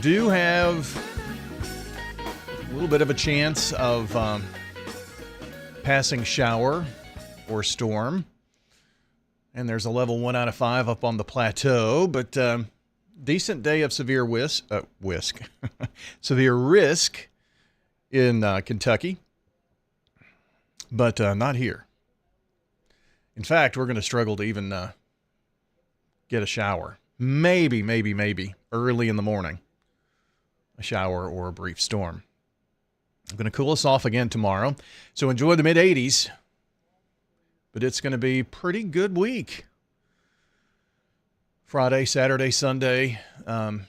do have a little bit of a chance of passing shower or storm. And there's a level 1 out of 5 up on the plateau, but decent day of severe severe risk in Kentucky, but not here. In fact, we're going to struggle to even get a shower. Maybe early in the morning, a shower or a brief storm. I'm going to cool us off again tomorrow, so enjoy the mid-80s. But it's going to be a pretty good week. Friday, Saturday, Sunday. Some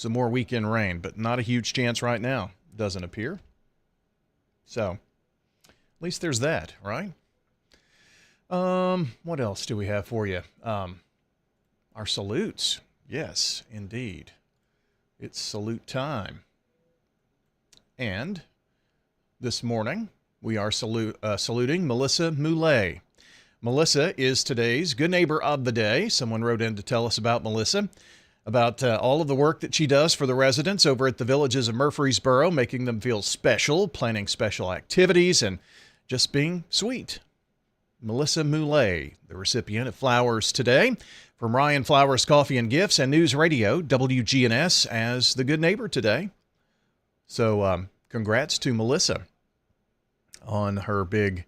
more weekend rain, but not a huge chance right now, doesn't appear. So, at least there's that, right? What else do we have for you? Our salutes. Yes, indeed. It's salute time. And this morning, we are saluting Melissa Moulet. Melissa is today's Good Neighbor of the Day. Someone wrote in to tell us about Melissa, about all of the work that she does for the residents over at the villages of Murfreesboro, making them feel special, planning special activities, and just being sweet. Melissa Moulet, the recipient of flowers today from Ryan Flowers Coffee and Gifts and News Radio, WGNS, as the Good Neighbor today. So congrats to Melissa on her big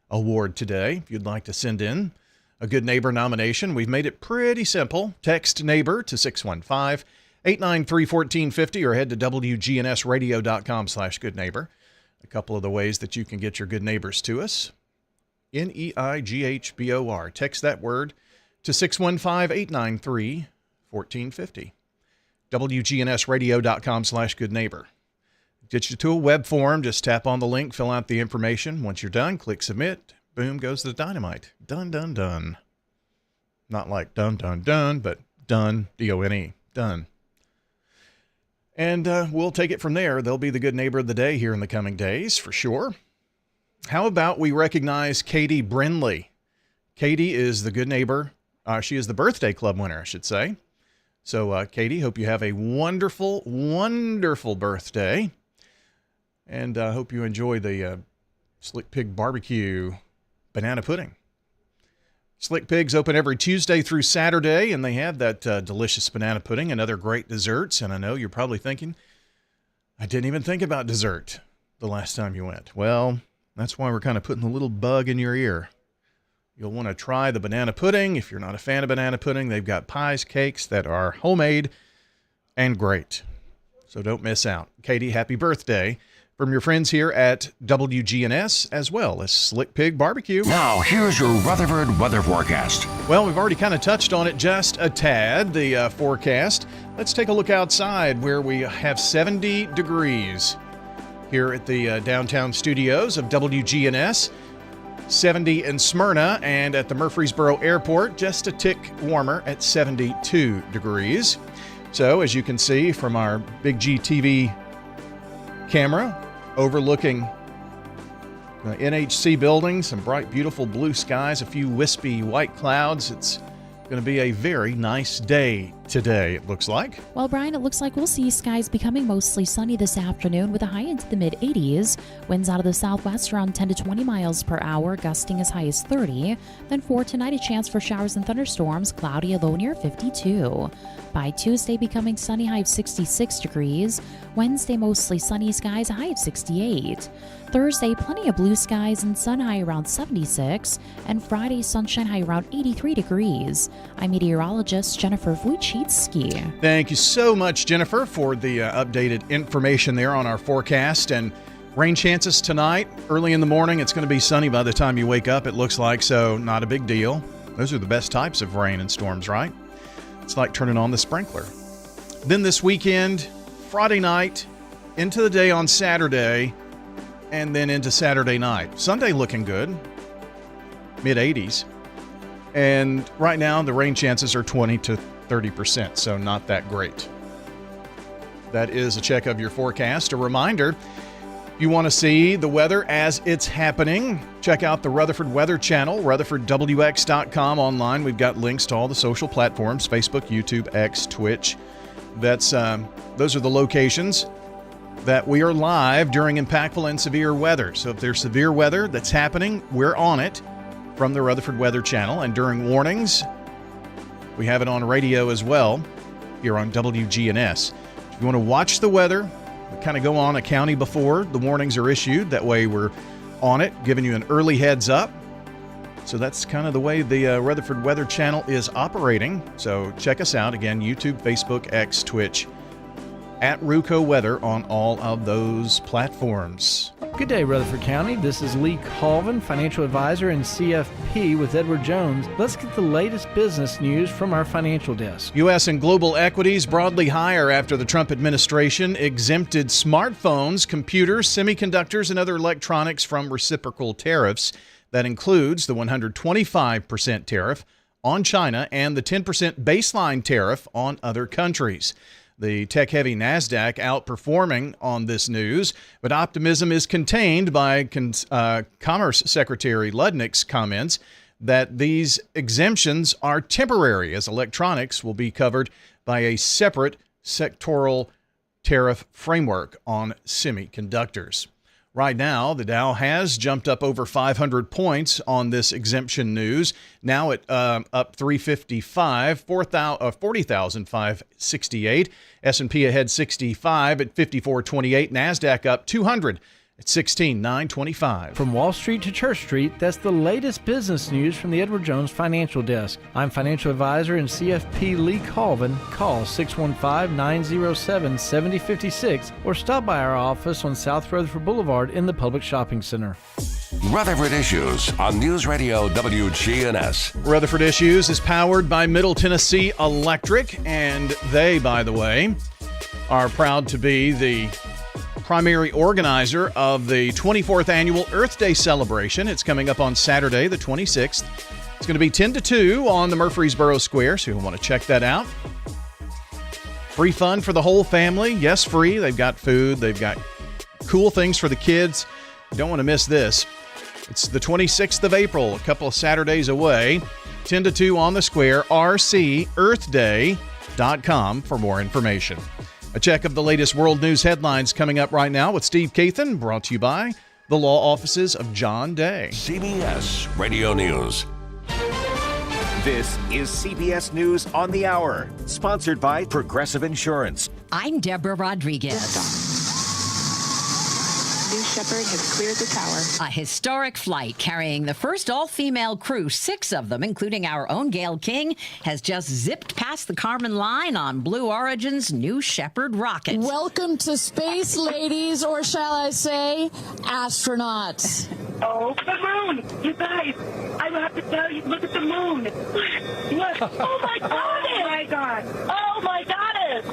award today. If you'd like to send in a Good Neighbor nomination, we've made it pretty simple. Text NEIGHBOR to 615-893-1450 or head to wgnsradio.com/goodneighbor. A couple of the ways that you can get your good neighbors to us. NEIGHBOR. Text that word to 615-893-1450. wgnsradio.com/goodneighbor. Get you to a web form. Just tap on the link, fill out the information. Once you're done, click submit. Boom goes the dynamite. Done, done, done. Not like done, done, done, but done, D-O-N-E. Done. And we'll take it from there. They'll be the Good Neighbor of the Day here in the coming days, for sure. How about we recognize Katie Brindley? Katie is the Good Neighbor. She is the birthday club winner, I should say. So, Katie, hope you have a wonderful, wonderful birthday. And I hope you enjoy the Slick Pig Barbecue banana pudding. Slick Pig's open every Tuesday through Saturday, and they have that delicious banana pudding and other great desserts. And I know you're probably thinking, I didn't even think about dessert the last time you went. Well, that's why we're kind of putting a little bug in your ear. You'll want to try the banana pudding. If you're not a fan of banana pudding, they've got pies, cakes that are homemade and great. So don't miss out. Katie, happy birthday from your friends here at WGNS, as well as Slick Pig Barbecue. Now, here's your Rutherford weather forecast. Well, we've already kind of touched on it just a tad, the forecast. Let's take a look outside where we have 70 degrees here at the downtown studios of WGNS. 70 in Smyrna, and at the Murfreesboro Airport, just a tick warmer at 72 degrees. So, as you can see from our Big G TV camera, overlooking the NHC building, some bright, beautiful blue skies, a few wispy white clouds. It's going to be a very nice day today, it looks like. Well, Brian, it looks like we'll see skies becoming mostly sunny this afternoon with a high into the mid-80s. Winds out of the southwest around 10 to 20 miles per hour, gusting as high as 30. Then for tonight, a chance for showers and thunderstorms, cloudy, a low near 52. By Tuesday, becoming sunny, high of 66 degrees. Wednesday, mostly sunny skies, a high of 68. Thursday, plenty of blue skies and sun, high around 76. And Friday, sunshine, high around 83 degrees. I'm meteorologist Jennifer Wojcicki. Thank you so much, Jennifer, for the updated information there on our forecast. And rain chances tonight, early in the morning. It's going to be sunny by the time you wake up, it looks like, so not a big deal. Those are the best types of rain and storms, right? It's like turning on the sprinkler. Then this weekend, Friday night, into the day on Saturday, and then into Saturday night. Sunday looking good, mid-80s. And right now, the rain chances are 20 to 30%, so not that great. That is a check of your forecast. A reminder, if you want to see the weather as it's happening, check out the Rutherford Weather Channel, rutherfordwx.com online. We've got links to all the social platforms, Facebook, YouTube, X, Twitch, those are the locations that we are live during impactful and severe weather. So if there's severe weather that's happening, we're on it from the Rutherford Weather Channel. And during warnings, we have it on radio as well here on WGNS. If you want to watch the weather, we kind of go on a county before the warnings are issued. That way we're on it, giving you an early heads up. So that's kind of the way the Rutherford Weather Channel is operating. So check us out again, YouTube, Facebook, X, Twitch, at Ruco Weather on all of those platforms. Good day, Rutherford County. This is Lee Colvin, financial advisor and CFP with Edward Jones. Let's get the latest business news from our financial desk. U.S. and global equities broadly higher after the Trump administration exempted smartphones, computers, semiconductors, and other electronics from reciprocal tariffs. That includes the 125% tariff on China and the 10% baseline tariff on other countries. The tech-heavy NASDAQ outperforming on this news, but optimism is contained by Commerce Secretary Ludnick's comments that these exemptions are temporary, as electronics will be covered by a separate sectoral tariff framework on semiconductors. Right now, the Dow has jumped up over 500 points on this exemption news. Now at up 355, 40,568. S&P ahead 65 at 54.28. NASDAQ up 200 at 16,925. From Wall Street to Church Street, that's the latest business news from the Edward Jones Financial Desk. I'm financial advisor and CFP Lee Colvin. Call 615-907-7056 or stop by our office on South Rutherford Boulevard in the Public Shopping Center. Rutherford Issues on News Radio WGNS. Rutherford Issues is powered by Middle Tennessee Electric, and they, by the way, are proud to be the primary organizer of the 24th annual Earth Day celebration. It's coming up on Saturday, the 26th. It's going to be 10 to 2 on the Murfreesboro Square, so you'll want to check that out. Free fun for the whole family. Yes, free. They've got food. They've got cool things for the kids. You don't want to miss this. It's the 26th of April, a couple of Saturdays away. 10 to 2 on the square, rcearthday.com for more information. A check of the latest world news headlines coming up right now with Steve Kathan, brought to you by the law offices of John Day. CBS Radio News. This is CBS News on the Hour, sponsored by Progressive Insurance. I'm Deborah Rodriguez. New Shepard has cleared the tower. A historic flight carrying the first all-female crew, 6 of them, including our own Gail King, has just zipped past the Kármán line on Blue Origin's New Shepard rocket. Welcome to space, ladies, or shall I say, astronauts. Oh, the moon! You guys, I have to tell you, look at the moon. Look. Oh, my God! Oh, my God! Oh, my goddess!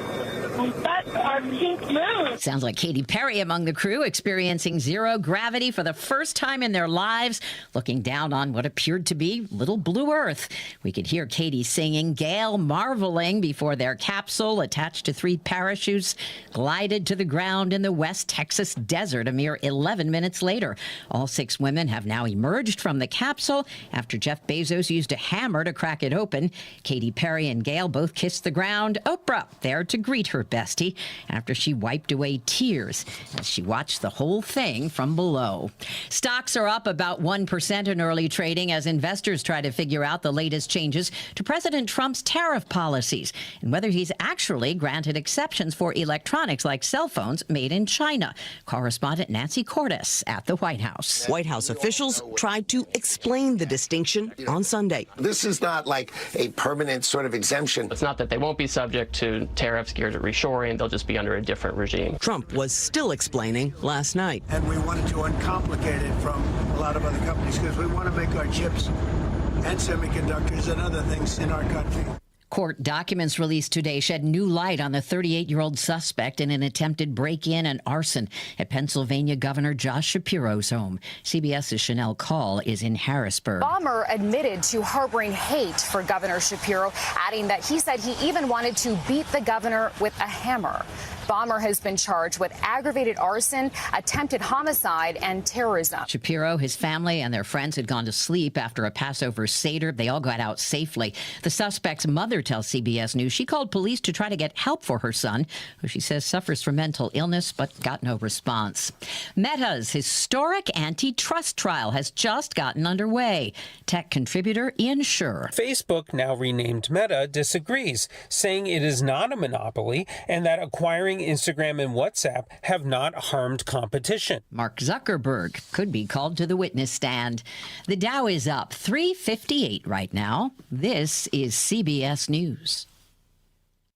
That's our pink moon. Sounds like Katy Perry among the crew, experiencing zero gravity for the first time in their lives, looking down on what appeared to be little blue Earth. We could hear Katy singing, Gail marveling before their capsule, attached to 3 parachutes, glided to the ground in the West Texas desert a mere 11 minutes later. All 6 women have now emerged from the capsule after Jeff Bezos used a hammer to crack it open. Katy Perry and Gail both kissed the ground. Oprah there to greet her bestie after she wiped away tears as she watched the whole thing from below. Stocks are up about 1% in early trading as investors try to figure out the latest changes to President Trump's tariff policies and whether he's actually granted exceptions for electronics like cell phones made in China. Correspondent Nancy Cordes at the White House. White House officials tried to explain the distinction on Sunday. This is not like a permanent sort of exemption. It's not that they won't be subject to tariffs geared at reshoring. They'll just be under a different regime. Trump was still explaining last night. And we wanted to uncomplicate it from a lot of other companies because we want to make our chips and semiconductors and other things in our country. Court documents released today shed new light on the 38-year-old suspect in an attempted break-in and arson at Pennsylvania Governor Josh Shapiro's home. CBS's Chanel Call is in Harrisburg. Bomber admitted to harboring hate for Governor Shapiro, adding that he said he even wanted to beat the governor with a hammer. Bomber has been charged with aggravated arson, attempted homicide, and terrorism. Shapiro, his family, and their friends had gone to sleep after a Passover Seder. They all got out safely. The suspect's mother tells CBS News she called police to try to get help for her son, who she says suffers from mental illness but got no response. Meta's historic antitrust trial has just gotten underway. Tech contributor Ian Scher. Facebook, now renamed Meta, disagrees, saying it is not a monopoly and that acquiring Instagram and WhatsApp have not harmed competition. Mark Zuckerberg could be called to the witness stand. The Dow is up 358 right now. This is CBS News.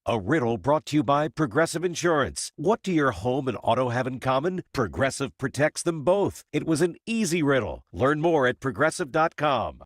A riddle brought to you by Progressive Insurance. What do your home and auto have in common? Progressive protects them both. It was an easy riddle. Learn more at Progressive.com.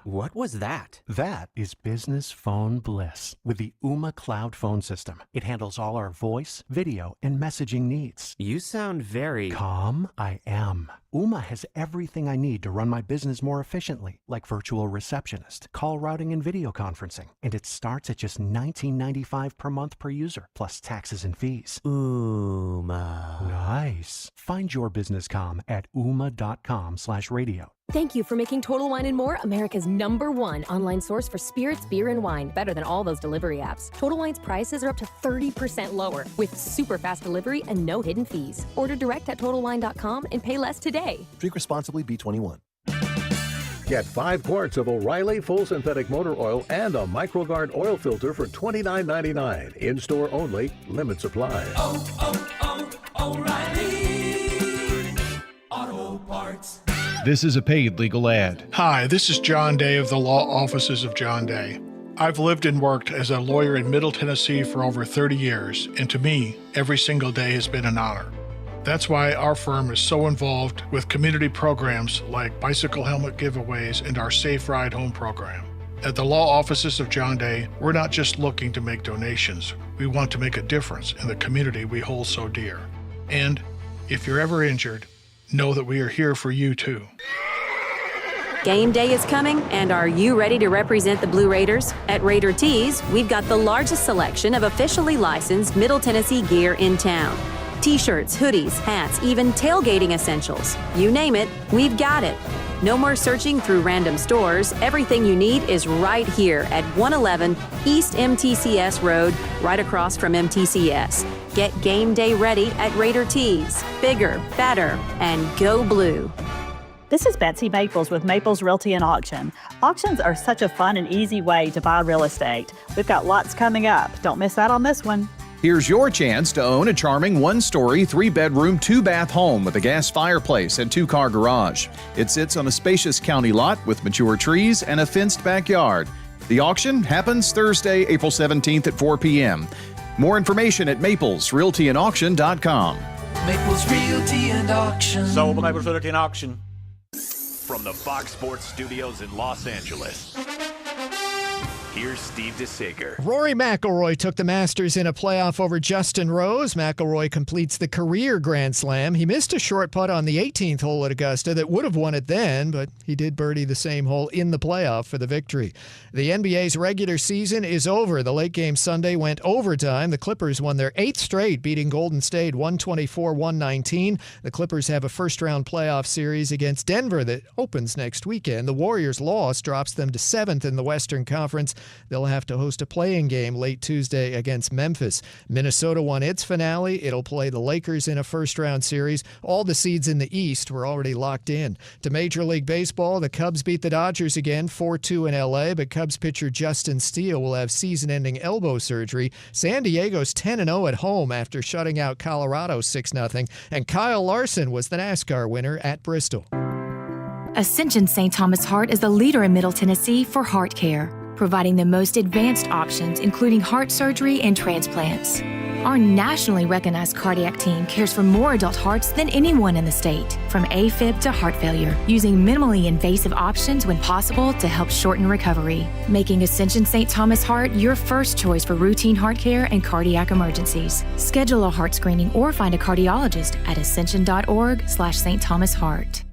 What was that? That is business phone bliss with the Ooma Cloud phone system. It handles all our voice, video, and messaging needs. You sound very... Calm? I am. Ooma has everything I need to run my business more efficiently, like virtual receptionist, call routing, and video conferencing. And it starts at just $19.95 per month per user, plus taxes and fees. Ooma. Nice. Find your business calm at ooma.com/radio. Thank you for making Total Wine & More America's #1 online source for spirits, beer, and wine. Better than all those delivery apps. Total Wine's prices are up to 30% lower with super fast delivery and no hidden fees. Order direct at TotalWine.com and pay less today. Drink responsibly, B21. Get 5 quarts of O'Reilly Full Synthetic Motor Oil and a MicroGuard oil filter for $29.99. In-store only. Limit supply. O'Reilly Auto Parts. This is a paid legal ad. Hi, this is John Day of the Law Offices of John Day. I've lived and worked as a lawyer in Middle Tennessee for over 30 years, and to me, every single day has been an honor. That's why our firm is so involved with community programs like bicycle helmet giveaways and our Safe Ride Home program. At the Law Offices of John Day, we're not just looking to make donations. We want to make a difference in the community we hold so dear. And if you're ever injured, know that we are here for you too. Game day is coming, and are you ready to represent the Blue Raiders? At Raider Tees, we've got the largest selection of officially licensed Middle Tennessee gear in town. T-shirts, hoodies, hats, even tailgating essentials. You name it, we've got it. No more searching through random stores. Everything you need is right here at 111 East MTCS Road, right across from MTCS. Get game day ready at Raider Tees. Bigger, better, and go blue. This is Betsy Maples with Maples Realty and Auction. Auctions are such a fun and easy way to buy real estate. We've got lots coming up. Don't miss out on this one. Here's your chance to own a charming 1-story, 3-bedroom, 2-bath home with a gas fireplace and 2-car garage. It sits on a spacious county lot with mature trees and a fenced backyard. The auction happens Thursday, April 17th at 4 p.m. More information at maplesrealtyandauction.com. Maples Realty and Auction. Sold by Maples Realty and Auction. From the Fox Sports Studios in Los Angeles, here's Steve DeSager. Rory McIlroy took the Masters in a playoff over Justin Rose. McIlroy completes the career Grand Slam. He missed a short putt on the 18th hole at Augusta that would have won it then, but he did birdie the same hole in the playoff for the victory. The NBA's regular season is over. The late game Sunday went overtime. The Clippers won their 8th straight, beating Golden State 124-119. The Clippers have a first-round playoff series against Denver that opens next weekend. The Warriors' loss drops them to 7th in the Western Conference. They'll have to host a play-in game late Tuesday against Memphis. Minnesota won its finale. It'll play the Lakers in a first-round series. All the seeds in the East were already locked in. To Major League Baseball, the Cubs beat the Dodgers again 4-2 in L.A., but Cubs pitcher Justin Steele will have season-ending elbow surgery. San Diego's 10-0 at home after shutting out Colorado 6-0, and Kyle Larson was the NASCAR winner at Bristol. Ascension St. Thomas Heart is the leader in Middle Tennessee for heart care, providing the most advanced options, including heart surgery and transplants. Our nationally recognized cardiac team cares for more adult hearts than anyone in the state, from AFib to heart failure, using minimally invasive options when possible to help shorten recovery, making Ascension St. Thomas Heart your first choice for routine heart care and cardiac emergencies. Schedule a heart screening or find a cardiologist at ascension.org/St. Thomas Heart.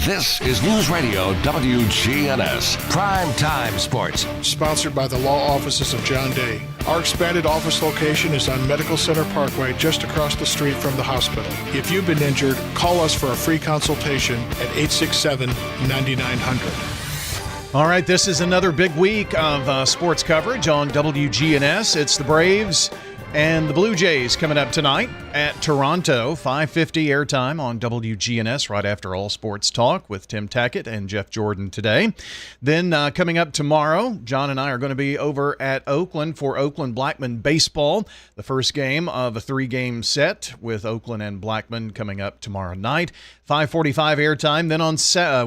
This is News Radio WGNS Prime Time Sports. Sponsored by the law offices of John Day. Our expanded office location is on Medical Center Parkway, just across the street from the hospital. If you've been injured, call us for a free consultation at 867-9900. All right, this is another big week of sports coverage on WGNS. It's the Braves and the Blue Jays coming up tonight at Toronto, 5:50 airtime on WGNS right after All Sports Talk with Tim Tackett and Jeff Jordan today. Then coming up tomorrow, John and I are going to be over at Oakland for Oakland Blackman baseball, the first game of a 3-game set with Oakland and Blackman coming up tomorrow night. 5:45 airtime. Then on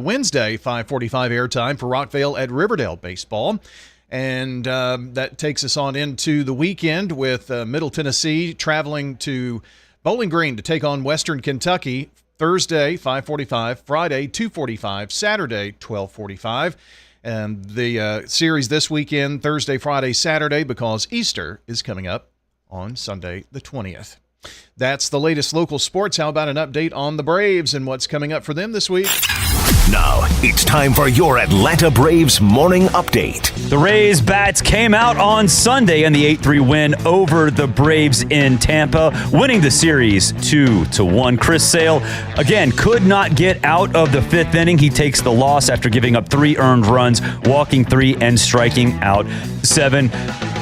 Wednesday, 5:45 airtime for Rockvale at Riverdale baseball. And that takes us on into the weekend with Middle Tennessee traveling to Bowling Green to take on Western Kentucky Thursday, 5:45, Friday, 2:45, Saturday, 12:45. And the series this weekend, Thursday, Friday, Saturday, because Easter is coming up on Sunday the 20th. That's the latest local sports. How about an update on the Braves and what's coming up for them this week? Now, it's time for your Atlanta Braves morning update. The Rays bats came out on Sunday in the 8-3 win over the Braves in Tampa, winning the series 2-1. Chris Sale, again, could not get out of the 5th inning. He takes the loss after giving up 3 earned runs, walking 3 and striking out 7.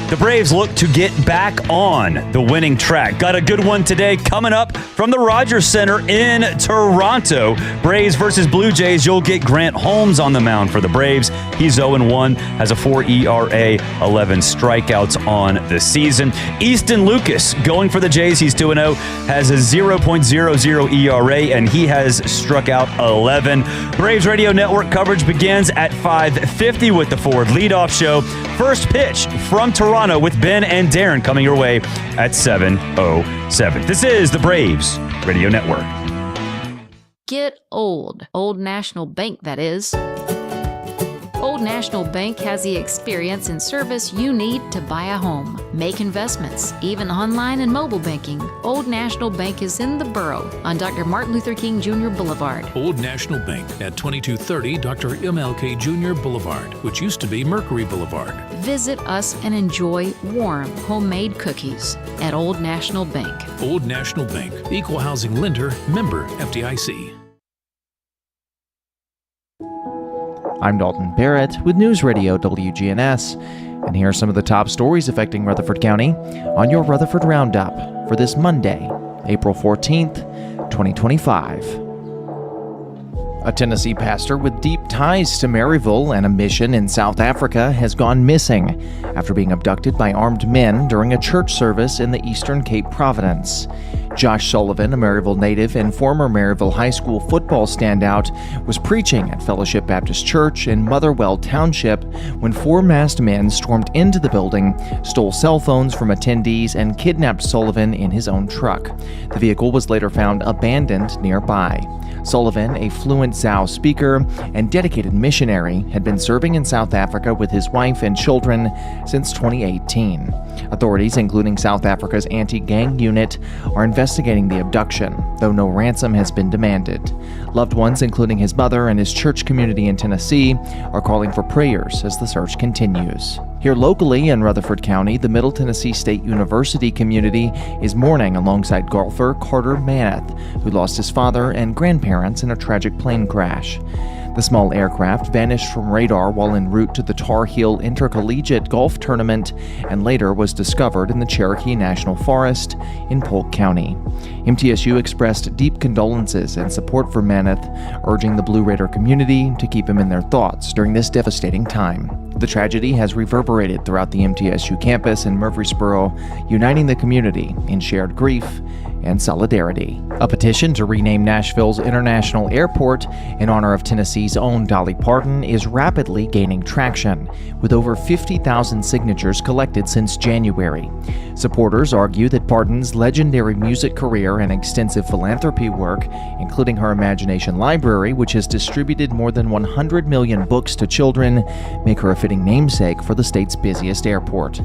The Braves look to get back on the winning track. Got a good one today coming up from the Rogers Center in Toronto. Braves versus Blue Jays. You'll get Grant Holmes on the mound for the Braves. He's 0-1, has a 4 ERA, 11 strikeouts on the season. Easton Lucas going for the Jays. He's 2-0, has a 0.00 ERA, and he has struck out 11. Braves Radio Network coverage begins at 5:50 with the Ford leadoff show. First pitch from Toronto with Ben and Darren coming your way at 7:07. This is the Braves Radio Network. Get old. Old National Bank, that is. Old National Bank has the experience and service you need to buy a home, make investments, even online and mobile banking. Old National Bank is in the borough on Dr. Martin Luther King Jr. Boulevard. Old National Bank at 2230 Dr. MLK Jr. Boulevard, which used to be Mercury Boulevard. Visit us and enjoy warm, homemade cookies at Old National Bank. Old National Bank, equal housing lender, member FDIC. I'm Dalton Barrett with News Radio WGNS, and here are some of the top stories affecting Rutherford County on your Rutherford Roundup for this Monday, April 14th, 2025. A Tennessee pastor with deep ties to Maryville and a mission in South Africa has gone missing after being abducted by armed men during a church service in the Eastern Cape Providence. Josh Sullivan, a Maryville native and former Maryville High School football standout, was preaching at Fellowship Baptist Church in Motherwell Township when 4 masked men stormed into the building, stole cell phones from attendees, and kidnapped Sullivan in his own truck. The vehicle was later found abandoned nearby. Sullivan, a fluent Zhao speaker and dedicated missionary, had been serving in South Africa with his wife and children since 2018. Authorities, including South Africa's anti-gang unit, are investigating the abduction, though no ransom has been demanded. Loved ones, including his mother and his church community in Tennessee, are calling for prayers as the search continues. Here locally in Rutherford County, the Middle Tennessee State University community is mourning alongside golfer Carter Manath, who lost his father and grandparents in a tragic plane crash. The small aircraft vanished from radar while en route to the Tar Heel Intercollegiate Golf Tournament and later was discovered in the Cherokee National Forest in Polk County. MTSU expressed deep condolences and support for Manath, urging the Blue Raider community to keep him in their thoughts during this devastating time. The tragedy has reverberated throughout the MTSU campus in Murfreesboro, uniting the community in shared grief and solidarity. A petition to rename Nashville's International Airport in honor of Tennessee's own Dolly Parton is rapidly gaining traction, with over 50,000 signatures collected since January. Supporters argue that Parton's legendary music career and extensive philanthropy work, including her Imagination Library, which has distributed more than 100 million books to children, make her a fitting fitting namesake for the state's busiest airport.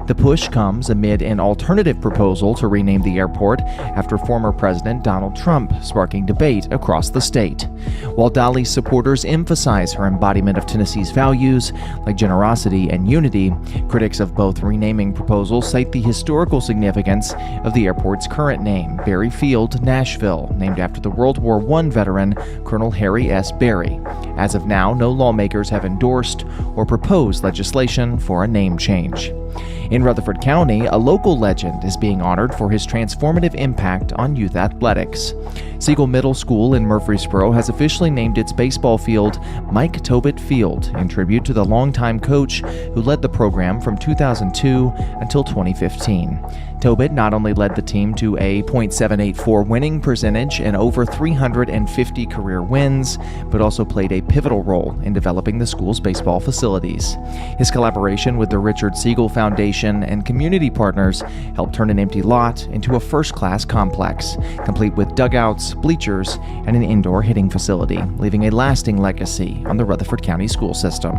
The push comes amid an alternative proposal to rename the airport after former President Donald Trump, sparking debate across the state. While Dolly's supporters emphasize her embodiment of Tennessee's values, like generosity and unity, critics of both renaming proposals cite the historical significance of the airport's current name, Berry Field, Nashville, named after the World War I veteran Colonel Harry S. Berry. As of now, no lawmakers have endorsed or proposed legislation for a name change. In Rutherford County, a local legend is being honored for his transformative impact on youth athletics. Siegel Middle School in Murfreesboro has officially named its baseball field Mike Tobit Field in tribute to the longtime coach who led the program from 2002 until 2015. Tobit not only led the team to a .784 winning percentage and over 350 career wins, but also played a pivotal role in developing the school's baseball facilities. His collaboration with the Richard Siegel Foundation and community partners helped turn an empty lot into a first-class complex, complete with dugouts, bleachers, and an indoor hitting facility, leaving a lasting legacy on the Rutherford County school system.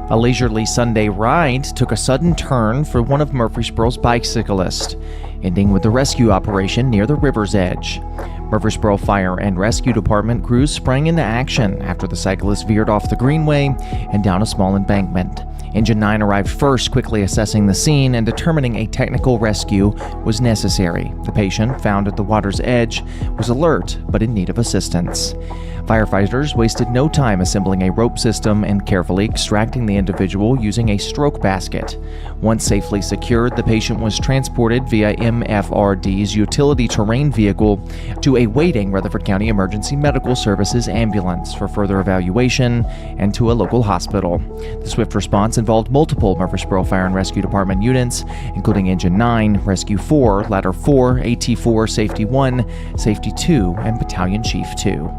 A leisurely Sunday ride took a sudden turn for one of Murfreesboro's bicyclists, ending with a rescue operation near the river's edge. Murfreesboro Fire and Rescue Department crews sprang into action after the cyclist veered off the greenway and down a small embankment. Engine 9 arrived first, quickly assessing the scene and determining a technical rescue was necessary. The patient, found at the water's edge, was alert but in need of assistance. Firefighters wasted no time assembling a rope system and carefully extracting the individual using a stroke basket. Once safely secured, the patient was transported via MFRD's utility terrain vehicle to a waiting Rutherford County Emergency Medical Services ambulance for further evaluation and to a local hospital. The swift response involved multiple Murfreesboro Fire and Rescue Department units, including Engine 9, Rescue 4, Ladder 4, AT4, Safety 1, Safety 2, and Battalion Chief 2.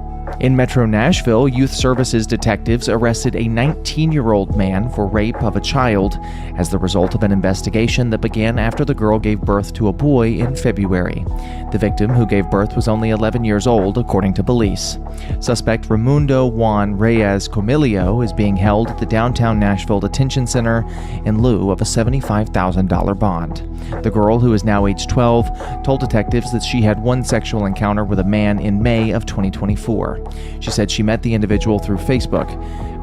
In Metro Nashville, youth services detectives arrested a 19-year-old man for rape of a child as the result of an investigation that began after the girl gave birth to a boy in February. The victim, who gave birth, was only 11 years old, according to police. Suspect Raimundo Juan Reyes Comilio is being held at the downtown Nashville Detention Center in lieu of a $75,000 bond. The girl, who is now age 12, told detectives that she had one sexual encounter with a man in May of 2024. She said she met the individual through Facebook.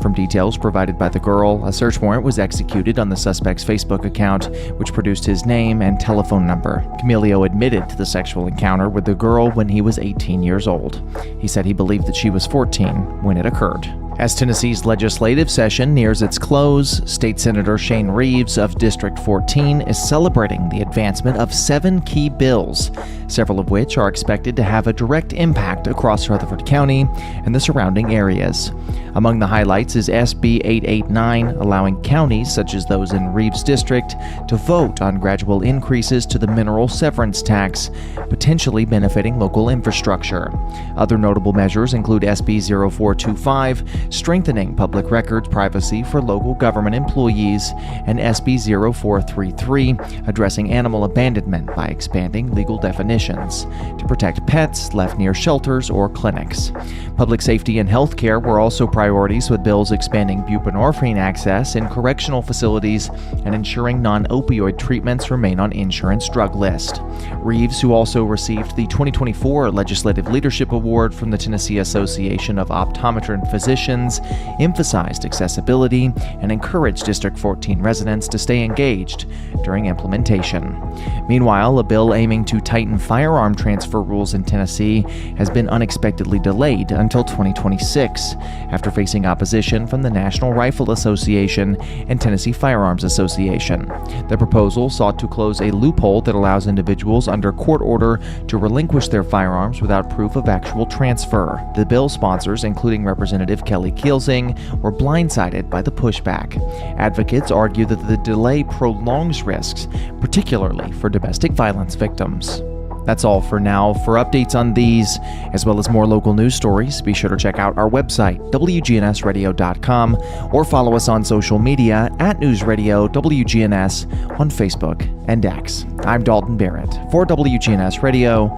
From details provided by the girl, a search warrant was executed on the suspect's Facebook account, which produced his name and telephone number. Camilio admitted to the sexual encounter with the girl when he was 18 years old. He said he believed that she was 14 when it occurred. As Tennessee's legislative session nears its close, State Senator Shane Reeves of District 14 is celebrating the advancement of 7 key bills, several of which are expected to have a direct impact across Rutherford County and the surrounding areas. Among the highlights is SB 889, allowing counties such as those in Reeves' district to vote on gradual increases to the mineral severance tax, potentially benefiting local infrastructure. Other notable measures include SB 0425, strengthening public records privacy for local government employees, and SB 0433, addressing animal abandonment by expanding legal definitions to protect pets left near shelters or clinics. Public safety and health care were also priorities, with bills expanding buprenorphine access in correctional facilities and ensuring non-opioid treatments remain on insurance drug list. Reeves, who also received the 2024 Legislative Leadership Award from the Tennessee Association of Optometrist Physicians, emphasized accessibility and encouraged District 14 residents to stay engaged during implementation. Meanwhile, a bill aiming to tighten firearm transfer rules in Tennessee has been unexpectedly delayed until 2026, after facing opposition from the National Rifle Association and Tennessee Firearms Association. The proposal sought to close a loophole that allows individuals under court order to relinquish their firearms without proof of actual transfer. The bill sponsors, including Representative Kelly Kielsing, were blindsided by the pushback. Advocates argue that the delay prolongs risks, particularly for domestic violence victims. That's all for now. For updates on these, as well as more local news stories, be sure to check out our website, wgnsradio.com, or follow us on social media at News Radio WGNS on Facebook and X. I'm Dalton Barrett for WGNS Radio,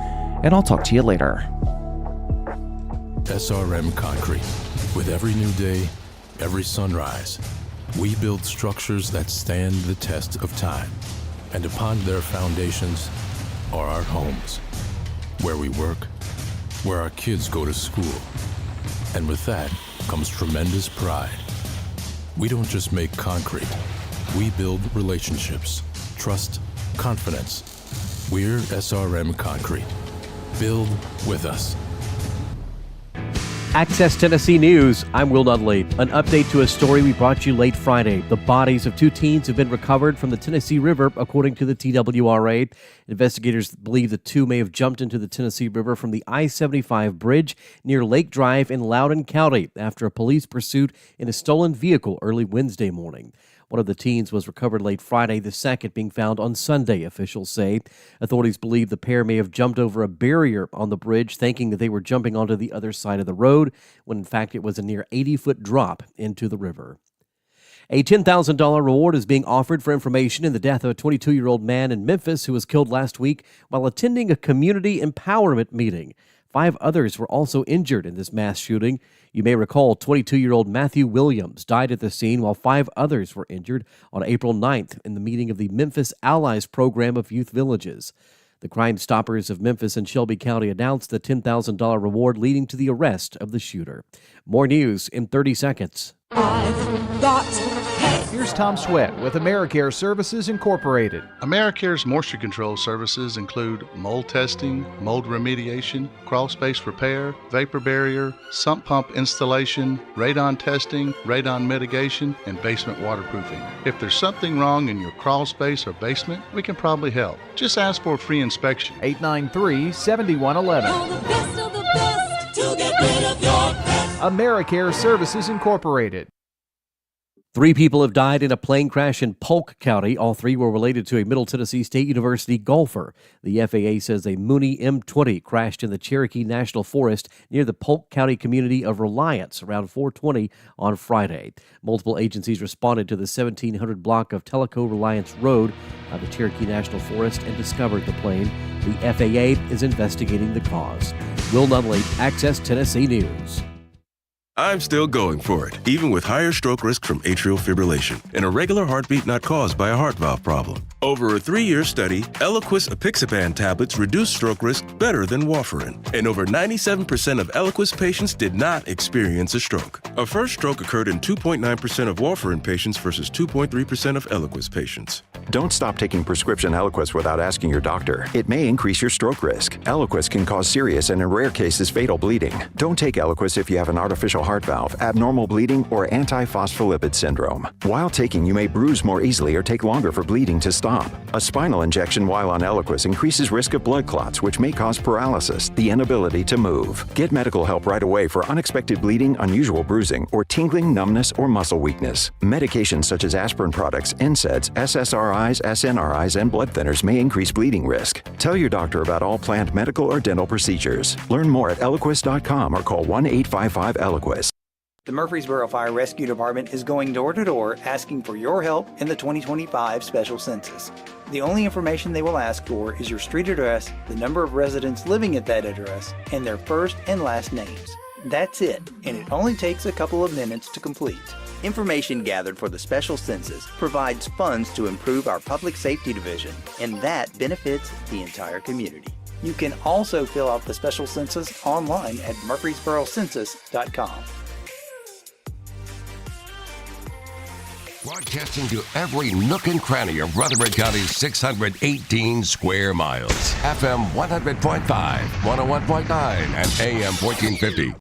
and I'll talk to you later. SRM Concrete. With every new day, every sunrise, We build structures that stand the test of time, and upon their foundations are our homes, where we work, where our kids go to school. And with that comes tremendous pride. We don't just make concrete, we build relationships, trust, confidence. We're SRM Concrete. Build with us. Access Tennessee News, I'm Will Dudley. An update to a story we brought you late Friday. The bodies of 2 teens have been recovered from the Tennessee River, according to the TWRA. Investigators believe the 2 may have jumped into the Tennessee River from the I-75 bridge near Lake Drive in Loudoun County after a police pursuit in a stolen vehicle early Wednesday morning. One of the teens was recovered late Friday, the second being found on Sunday, officials say. Authorities believe the pair may have jumped over a barrier on the bridge, thinking that they were jumping onto the other side of the road, when in fact it was a near 80-foot drop into the river. A $10,000 reward is being offered for information in the death of a 22-year-old man in Memphis who was killed last week while attending a community empowerment meeting. 5 others were also injured in this mass shooting. You may recall 22-year-old Matthew Williams died at the scene while 5 others were injured on April 9th in the meeting of the Memphis Allies program of youth villages. The Crime Stoppers of Memphis and Shelby County announced the $10,000 reward leading to the arrest of the shooter. More news in 30 seconds. Here's Tom Sweat with AmeriCare Services Incorporated. AmeriCare's moisture control services include mold testing, mold remediation, crawl space repair, vapor barrier, sump pump installation, radon testing, radon mitigation, and basement waterproofing. If there's something wrong in your crawl space or basement, we can probably help. Just ask for a free inspection. 893-7111. AmeriCare Services Incorporated. 3 people have died in a plane crash in Polk County. All 3 were related to a Middle Tennessee State University golfer. The FAA says a Mooney M20 crashed in the Cherokee National Forest near the Polk County community of Reliance around 4:20 on Friday. Multiple agencies responded to the 1700 block of Tellico Reliance Road by the Cherokee National Forest and discovered the plane. The FAA is investigating the cause. Will Nunley, Access Tennessee News. I'm still going for it, even with higher stroke risk from atrial fibrillation, an irregular heartbeat not caused by a heart valve problem. Over a 3-year study, Eliquis apixaban tablets reduce stroke risk better than warfarin, and over 97% of Eliquis patients did not experience a stroke. A first stroke occurred in 2.9% of warfarin patients versus 2.3% of Eliquis patients. Don't stop taking prescription Eliquis without asking your doctor. It may increase your stroke risk. Eliquis can cause serious and in rare cases fatal bleeding. Don't take Eliquis if you have an artificial heart valve, abnormal bleeding, or antiphospholipid syndrome. While taking, you may bruise more easily or take longer for bleeding to stop. A spinal injection while on Eliquis increases risk of blood clots, which may cause paralysis, the inability to move. Get medical help right away for unexpected bleeding, unusual bruising, or tingling, numbness, or muscle weakness. Medications such as aspirin products, NSAIDs, SSRIs, SNRIs, and blood thinners may increase bleeding risk. Tell your doctor about all planned medical or dental procedures. Learn more at Eliquis.com or call 1-855-ELIQUIS. The Murfreesboro Fire Rescue Department is going door to door asking for your help in the 2025 special census. The only information they will ask for is your street address, the number of residents living at that address, and their first and last names. That's it, and it only takes a couple of minutes to complete. Information gathered for the special census provides funds to improve our public safety division, and that benefits the entire community. You can also fill out the special census online at murfreesborocensus.com. Broadcasting to every nook and cranny of Rutherford County's 618 square miles. FM 100.5, 101.9, and AM 1450.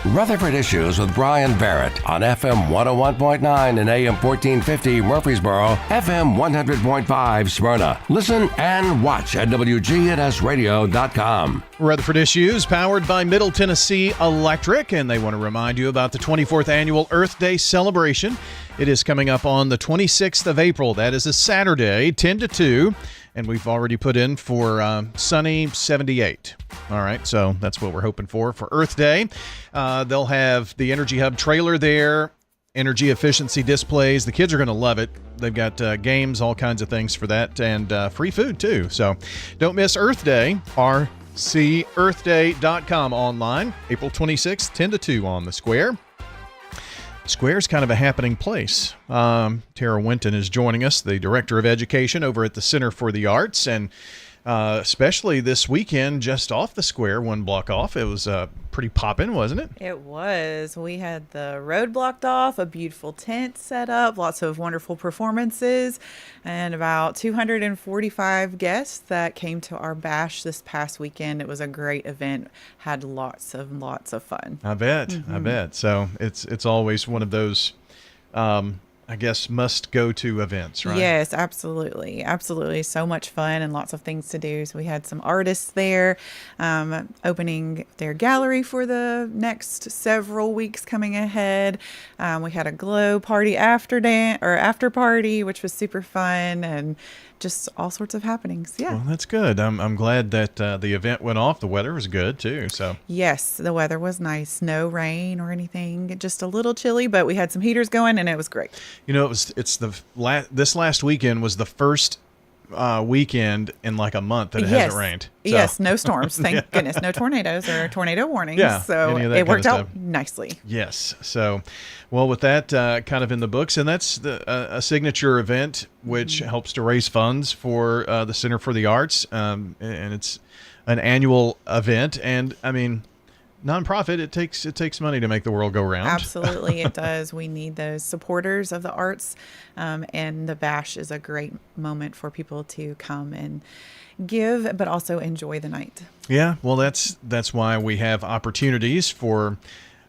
Rutherford Issues with Brian Barrett on FM 101.9 and AM 1450 Murfreesboro, FM 100.5 Smyrna. Listen and watch at wgnsradio.com. Rutherford Issues, powered by Middle Tennessee Electric, and they want to remind you about the 24th Annual Earth Day celebration. It is coming up on the 26th of April. That is a Saturday, 10 to 2, and we've already put in for sunny 78. All right, so that's what we're hoping for Earth Day. They'll have the Energy Hub trailer there, energy efficiency displays. The kids are going to love it. They've got games, all kinds of things for that, and free food too. So don't miss Earth Day. RCEarthday.com online, April 26th, 10 to 2 on the square. Square's kind of a happening place. Tara Winton is joining us, the Director of Education over at the Center for the Arts, and especially this weekend, just off the square, one block off, it was pretty poppin', wasn't it? It was. We had the road blocked off, a beautiful tent set up, lots of wonderful performances, and about 245 guests that came to our bash this past weekend. It was a great event. Had lots of fun. I bet. I bet. So it's always one of those, I guess, must go to events, right? Yes, absolutely. Absolutely. So much fun and lots of things to do. So we had some artists there opening their gallery for the next several weeks coming ahead. We had a glow party after party, which was super fun, and just all sorts of happenings. Yeah. Well, that's good. I'm glad that the event went off. The weather was good too. So yes, the weather was nice. No rain or anything. Just a little chilly, but we had some heaters going, and it was great. You know, this last weekend was the first weekend in like a month that it hasn't rained. So. Yes, no storms. Thank goodness. No tornadoes or tornado warnings. Yeah, so it worked out nicely. Yes. So, well, with that kind of in the books, and that's a signature event which helps to raise funds for the Center for the Arts, and it's an annual event. And I mean, nonprofit, it takes money to make the world go round. Absolutely, it does. We need those supporters of the arts, and the bash is a great moment for people to come and give, but also enjoy the night. Yeah, well, that's why we have opportunities for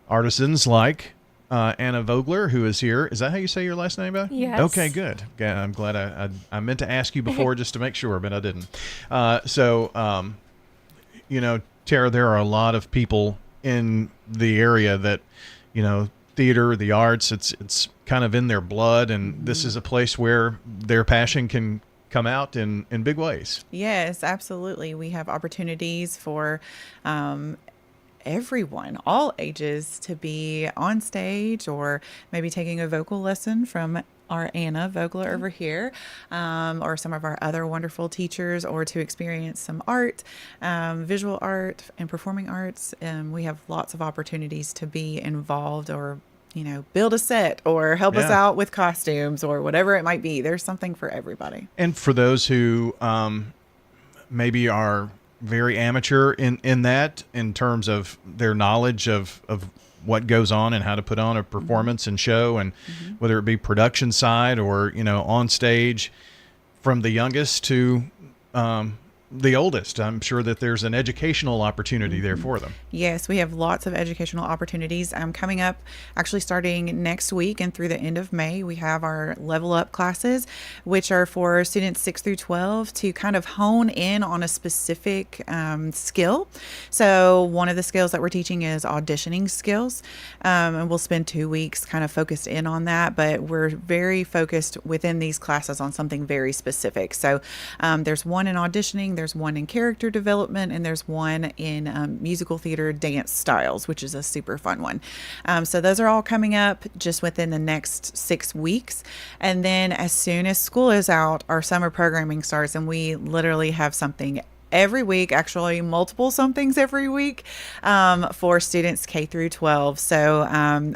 artisans like Anna Vogler, who is here. Is that how you say your last name, Beth? Yes. Okay, good. I'm glad I meant to ask you before just to make sure, but I didn't. You know, Tara, there are a lot of people in the area that, you know, theater, the arts, it's kind of in their blood, and this is a place where their passion can come out in big ways. Yes, absolutely. We have opportunities for everyone, all ages, to be on stage or maybe taking a vocal lesson from our Anna Vogler over here, or some of our other wonderful teachers, or to experience some art, visual art and performing arts. We have lots of opportunities to be involved, or, you know, build a set or help us out with costumes or whatever it might be. There's something for everybody. And for those who maybe are very amateur in that, in terms of their knowledge of what goes on and how to put on a performance and show, and whether it be production side or, you know, on stage, from the youngest to the oldest, I'm sure that there's an educational opportunity there for them. Yes, we have lots of educational opportunities coming up. Actually, starting next week and through the end of May, we have our Level Up classes, which are for students 6 through 12 to kind of hone in on a specific skill. So one of the skills that we're teaching is auditioning skills, and we'll spend 2 weeks kind of focused in on that, but we're very focused within these classes on something very specific. So there's one in auditioning, there's one in character development, and there's one in musical theater dance styles, which is a super fun one. So those are all coming up just within the next 6 weeks. And then as soon as school is out, our summer programming starts, and we literally have something every week, actually multiple somethings every week, for students K through 12. So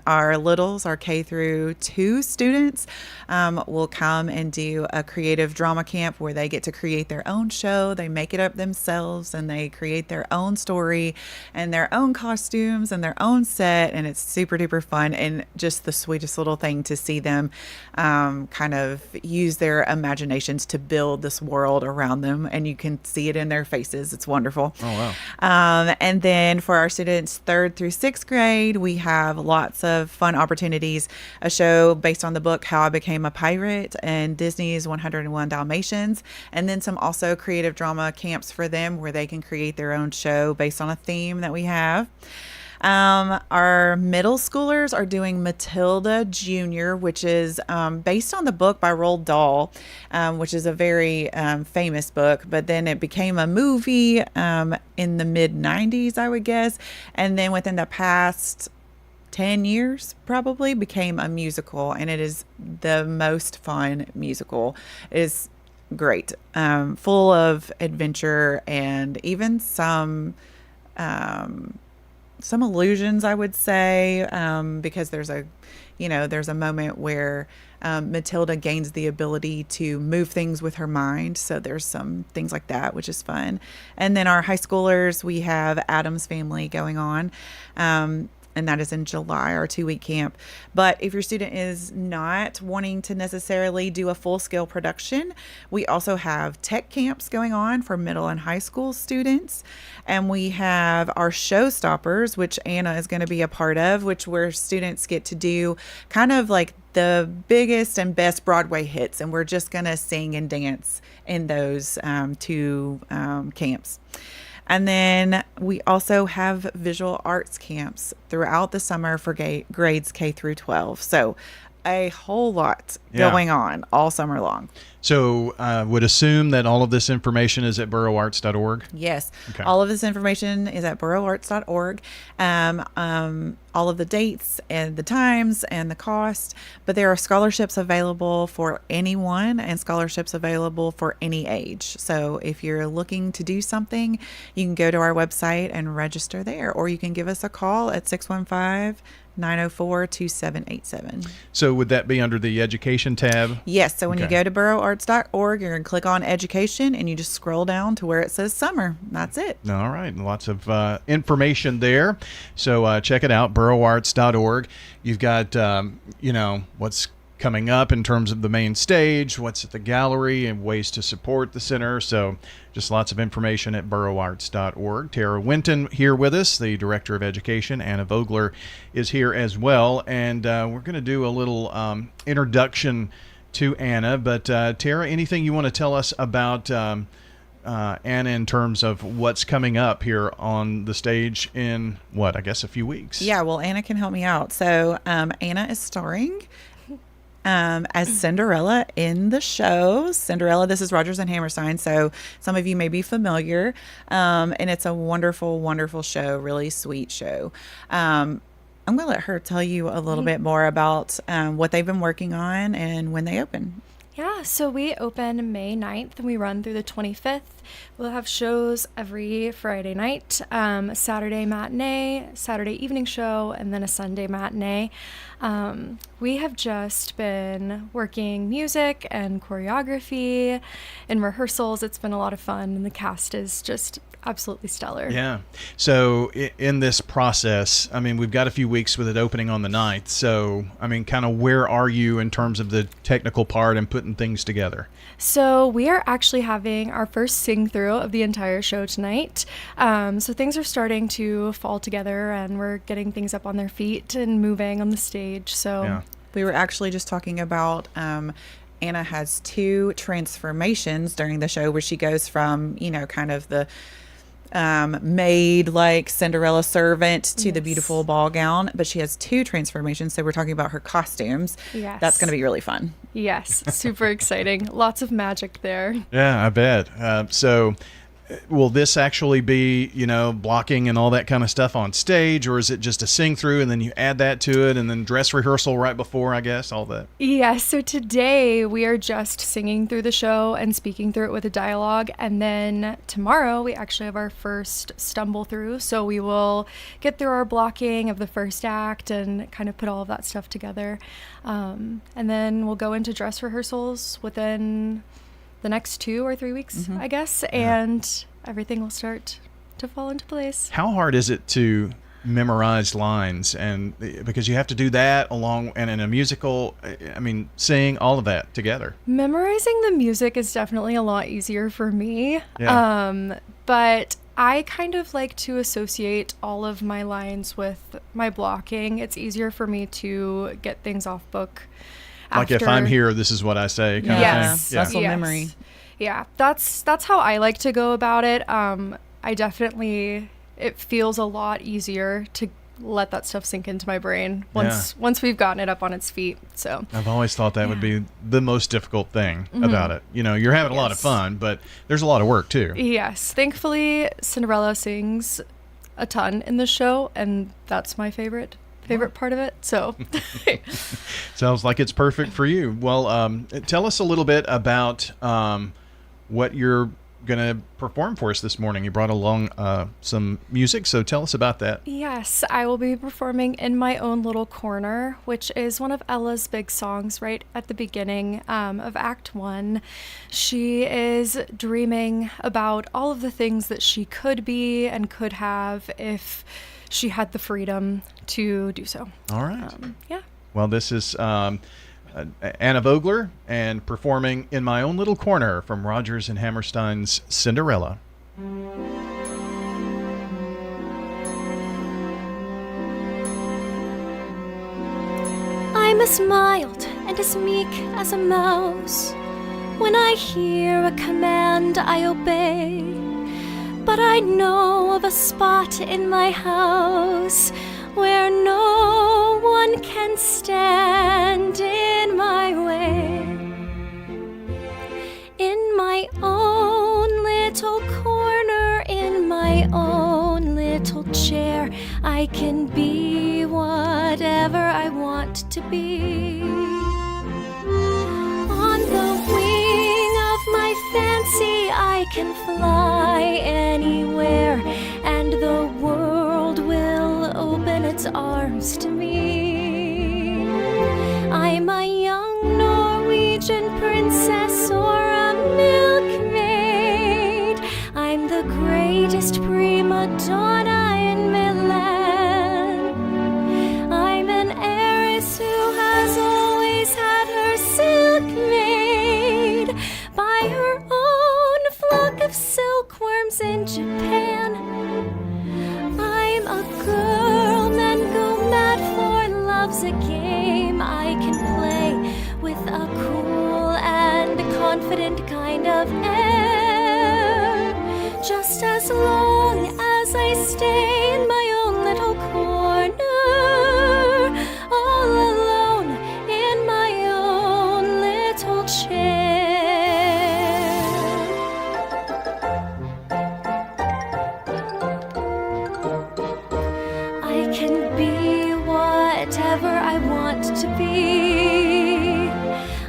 our littles, our K through 2 students, will come and do a creative drama camp where they get to create their own show. They make it up themselves, and they create their own story and their own costumes and their own set. And it's super duper fun, and just the sweetest little thing to see them kind of use their imaginations to build this world around them. And you can see it in their faces. It's wonderful. Oh, wow. And then for our students 3rd through 6th grade, we have lots of fun opportunities. A show based on the book How I Became a Pirate and Disney's 101 Dalmatians, and then some also creative drama camps for them where they can create their own show based on a theme that we have. Our middle schoolers are doing Matilda Jr., which is based on the book by Roald Dahl, which is a very famous book, but then it became a movie in the mid-90s, I would guess, and then within the past 10 years probably became a musical, and it is the most fun musical. It is great, full of adventure and even some illusions, I would say, because there's a moment where Matilda gains the ability to move things with her mind. So there's some things like that, which is fun. And then our high schoolers, we have Adam's Family going on. And that is in July, our 2-week camp. But if your student is not wanting to necessarily do a full-scale production, we also have tech camps going on for middle and high school students. And we have our showstoppers, which Anna is going to be a part of, where students get to do kind of like the biggest and best Broadway hits. And we're just going to sing and dance in those 2 camps. And then we also have visual arts camps throughout the summer for grades K through 12. So a whole lot going on all summer long. So I would assume that all of this information is at borougharts.org? Yes. Okay. All of this information is at borougharts.org. All of the dates and the times and the cost. But there are scholarships available for anyone and scholarships available for any age. So if you're looking to do something, you can go to our website and register there. Or you can give us a call at 615-904-2787. So would that be under the education tab? Yes. So when you go to borougharts.org, you're going to click on education and you just scroll down to where it says summer. That's it. All right. Lots of information there. So check it out, borougharts.org. You've got, what's coming up in terms of the main stage, what's at the gallery, and ways to support the center. So just lots of information at borougharts.org. Tara Winton here with us, the Director of Education. Anna Vogler is here as well. And we're going to do a little introduction to Anna. But Tara, anything you want to tell us about Anna in terms of what's coming up here on the stage in, a few weeks? Yeah, well, Anna can help me out. So Anna is starring as Cinderella in the show. Cinderella, this is Rodgers and Hammerstein, so some of you may be familiar. And it's a wonderful, wonderful show, really sweet show. I'm going to let her tell you a little bit more about what they've been working on and when they open. Yeah, so we open May 9th and we run through the 25th. We'll have shows every Friday night, Saturday matinee, Saturday evening show, and then a Sunday matinee. We have just been working music and choreography and rehearsals. It's been a lot of fun, and the cast is just absolutely stellar. Yeah. So in this process, we've got a few weeks with it opening on the 9th. So, kind of where are you in terms of the technical part and putting things together? So we are actually having our first sing-through of the entire show tonight. So things are starting to fall together, and we're getting things up on their feet and moving on the stage. So we were actually just talking about Anna has 2 transformations during the show where she goes from, kind of the maid like Cinderella servant to the beautiful ball gown, but she has 2 transformations. So we're talking about her costumes. Yes. That's going to be really fun. Yes. Super exciting. Lots of magic there. Yeah, I bet. So will this actually be, blocking and all that kind of stuff on stage, or is it just a sing through and then you add that to it and then dress rehearsal right before, I guess, all that? Yeah, so today we are just singing through the show and speaking through it with a dialogue, and then tomorrow we actually have our first stumble through, so we will get through our blocking of the first act and kind of put all of that stuff together, and then we'll go into dress rehearsals within the next 2 or 3 weeks, I guess, and everything will start to fall into place. How hard is it to memorize lines, and because you have to do that along, and in a musical, sing all of that together? Memorizing the music is definitely a lot easier for me, but I kind of like to associate all of my lines with my blocking. It's easier for me to get things off book. Like if I'm here, this is what I say, kind of thing. Muscle memory. Yeah, that's how I like to go about it. It feels a lot easier to let that stuff sink into my brain once we've gotten it up on its feet. So I've always thought that would be the most difficult thing about it. You're having a lot of fun, but there's a lot of work too. Yes, thankfully Cinderella sings a ton in the show, and that's my favorite part of it. So sounds like it's perfect for you. Well, tell us a little bit about what you're going to perform for us this morning. You brought along some music, so tell us about that. Yes, I will be performing In My Own Little Corner, which is one of Ella's big songs right at the beginning of Act 1. She is dreaming about all of the things that she could be and could have if she had the freedom to do so. All right. Yeah. Well, this is Anna Vogler and performing In My Own Little Corner from Rodgers and Hammerstein's Cinderella. I'm as mild and as meek as a mouse. When I hear a command, I obey. But I know of a spot in my house where no one can stand in my way. In my own little corner, in my own little chair, I can be whatever I want to be. On the wing of my fancy, I can fly anywhere, and the world will open its arms to me. I'm a young Norwegian princess or a milkmaid. I'm the greatest prima donna in Milan. I'm an heiress who has always had her silk made by her own flock of silkworms in Japan. I'm a girl, men go mad for love's a game I can play with a cool and confident kind of air. Just as long as I stay in my own little corner, all alone in my own little chair. I can be whatever I want to be.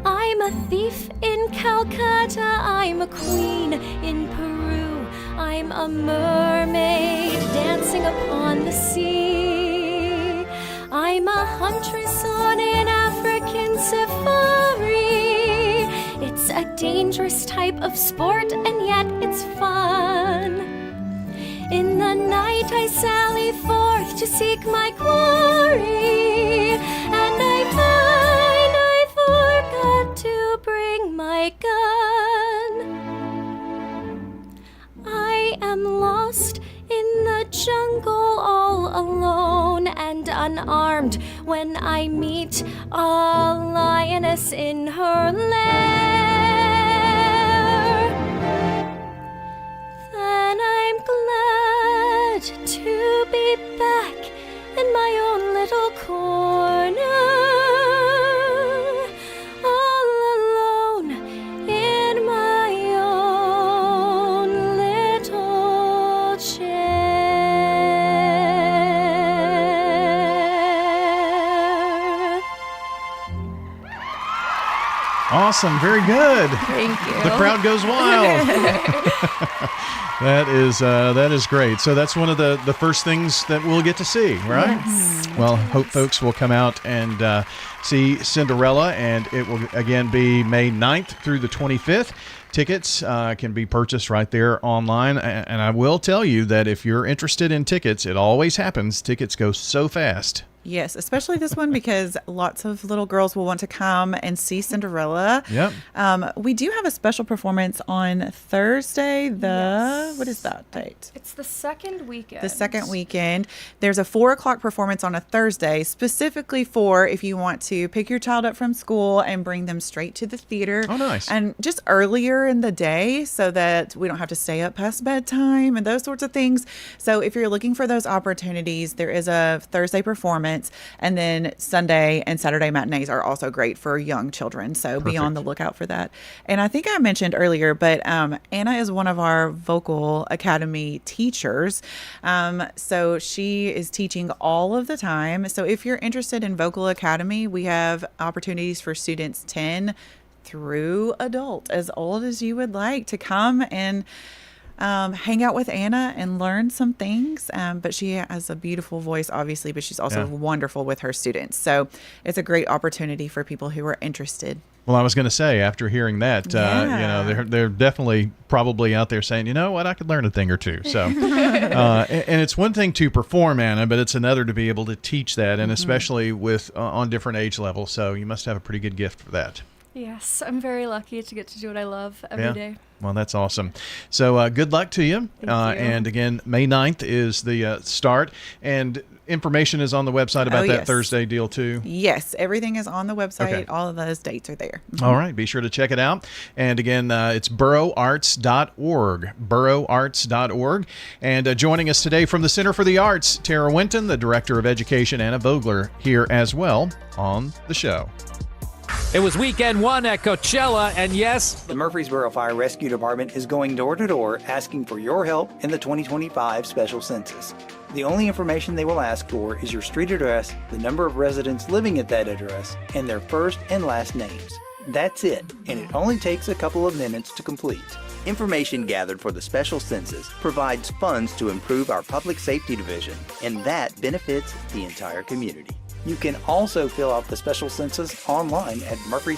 I'm a thief in Calcutta, I'm a queen in Peru, I'm a mermaid dancing upon the sea. I'm a huntress on an African safari. It's a dangerous type of sport, and yet it's fun. In the night I sally forth to seek my quarry, and I find I forgot to bring my gun. I am lost in the jungle all alone and unarmed when I meet a lioness in her lair. Then I'm glad to be back in my own little corner, all alone in my own little chair. Awesome. Very good. Thank you. The crowd goes wild. That is great. So that's one of the first things that we'll get to see, right? Yes. Well, hope folks will come out and see Cinderella, and it will again be May 9th through the 25th. Tickets can be purchased right there online, and I will tell you that if you're interested in tickets, it always happens. Tickets go so fast. Yes, especially this one because lots of little girls will want to come and see Cinderella. Yep. We do have a special performance on Thursday. What is that date? It's the second weekend. The second weekend. There's a 4:00 performance on a Thursday, specifically for if you want to pick your child up from school and bring them straight to the theater. Oh, nice. And just earlier in the day so that we don't have to stay up past bedtime and those sorts of things. So if you're looking for those opportunities, there is a Thursday performance. And then Sunday and Saturday matinees are also great for young children. So be on the lookout for that. And I think I mentioned earlier, but Anna is one of our vocal academy teachers. So she is teaching all of the time. So if you're interested in vocal academy, we have opportunities for students 10 through adult, as old as you would like, to come and hang out with Anna and learn some things. But she has a beautiful voice, obviously, but she's also wonderful with her students. So it's a great opportunity for people who are interested. Well, I was going to say, after hearing that, they're definitely probably out there saying, you know what, I could learn a thing or two. So, and it's one thing to perform, Anna, but it's another to be able to teach that, and especially with on different age levels. So you must have a pretty good gift for that. Yes, I'm very lucky to get to do what I love every day. Well, that's awesome. So good luck to you. Thank you. And again, May 9th is the start. And information is on the website about that Thursday deal too? Yes, everything is on the website. Okay. All of those dates are there. All right, be sure to check it out. And again, it's borougharts.org, borougharts.org. And joining us today from the Center for the Arts, Tara Winton, the Director of Education, Anna Vogler, here as well on the show. It was weekend one at Coachella, and yes, the Murfreesboro Fire Rescue Department is going door to door asking for your help in the 2025 special census. The only information they will ask for is your street address, the number of residents living at that address, and their first and last names. That's it, and it only takes a couple of minutes to complete. Information gathered for the special census provides funds to improve our public safety division, and that benefits the entire community. You can also fill out the special census online at Murfreesboro.